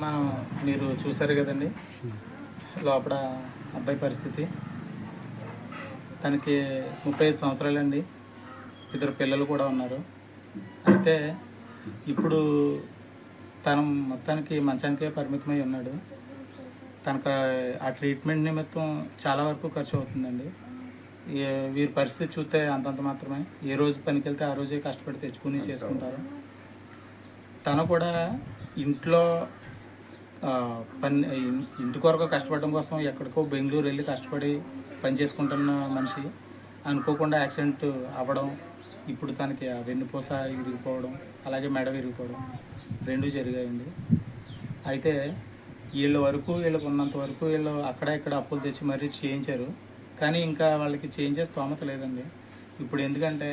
మనం మీరు చూసారు కదండి లోపల అబ్బాయి పరిస్థితి. తనకి 35 సంవత్సరాలండి. ఇద్దరు పిల్లలు కూడా ఉన్నారు. అయితే ఇప్పుడు తను మొత్తానికి మంచానికే పరిమితమై ఉన్నాడు. తనకు ఆ ట్రీట్మెంట్ నిమిత్తం చాలా వరకు ఖర్చు అవుతుందండి. వీరి పరిస్థితి చూస్తే అంతంత మాత్రమే. ఏ రోజు పనికి వెళ్తే ఆ రోజే కష్టపడి తెచ్చుకుని చేసుకుంటారు. తను కూడా ఇంట్లో ఇంటి కొరకు కష్టపడడం కోసం ఎక్కడికో బెంగళూరు వెళ్ళి కష్టపడి పని చేసుకుంటున్న మనిషి అనుకోకుండా యాక్సిడెంట్ అవ్వడం, ఇప్పుడు తనకి ఆ వెన్నుపూస విరిగిపోవడం, అలాగే మెడ విరిగిపోవడం రెండూ జరిగాయండి. అయితే వీళ్ళకు ఉన్నంత వరకు వీళ్ళు అక్కడ ఇక్కడ అప్పులు తెచ్చి మరీ చేయించారు. కానీ ఇంకా వాళ్ళకి చేయించే స్తోమత లేదండి. ఇప్పుడు ఎందుకంటే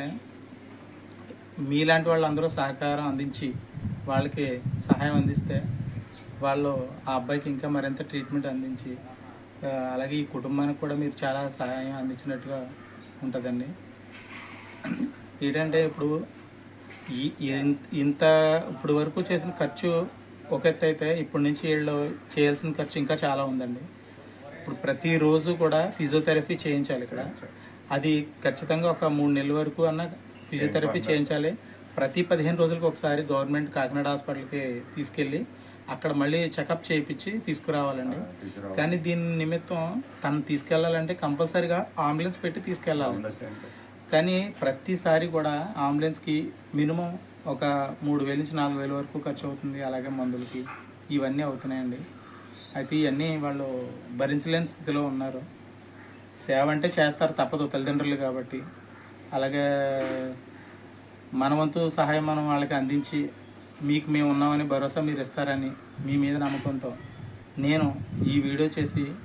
మీలాంటి వాళ్ళందరూ సహకారం అందించి వాళ్ళకి సహాయం అందిస్తే వాళ్ళు ఆ అబ్బాయికి ఇంకా మరింత ట్రీట్మెంట్ అందించి అలాగే ఈ కుటుంబానికి కూడా మీరు చాలా సహాయం అందించినట్టుగా ఉంటుందండి. ఏంటంటే ఇప్పుడు ఇంత ఇప్పుడు వరకు చేసిన ఖర్చు ఒక ఎత్తు అయితే ఇప్పటి నుంచి వీళ్ళు చేయాల్సిన ఖర్చు ఇంకా చాలా ఉందండి. ఇప్పుడు ప్రతిరోజు కూడా ఫిజియోథెరపీ చేయించాలి ఇక్కడ. అది ఖచ్చితంగా ఒక 3 నెలల వరకు అన్న ఫిజియోథెరపీ చేయించాలి. ప్రతి 15 రోజులకు ఒకసారి గవర్నమెంట్ కాకినాడ హాస్పిటల్కి తీసుకెళ్ళి అక్కడ మళ్ళీ చెకప్ చేయించి తీసుకురావాలండి. కానీ దీని నిమిత్తం తను తీసుకెళ్ళాలంటే కంపల్సరీగా అంబులెన్స్ పెట్టి తీసుకెళ్ళాలి. కానీ ప్రతిసారి కూడా అంబులెన్స్కి మినిమం ఒక 3,000 నుంచి 4,000 వరకు ఖర్చు అవుతుంది. అలాగే మందులకి ఇవన్నీ అవుతున్నాయండి. అయితే ఇవన్నీ వాళ్ళు భరించలేని స్థితిలో ఉన్నారు. సేవ అంటే చేస్తారు, తప్పదు, తల్లిదండ్రులు కాబట్టి. అలాగే మన వంతు సహాయం మనం వాళ్ళకి అందించి మీకు మేము ఉన్నామని భరోసా మీరు ఇస్తారని మీ మీద నమ్మకంతో నేను ఈ వీడియో చేసి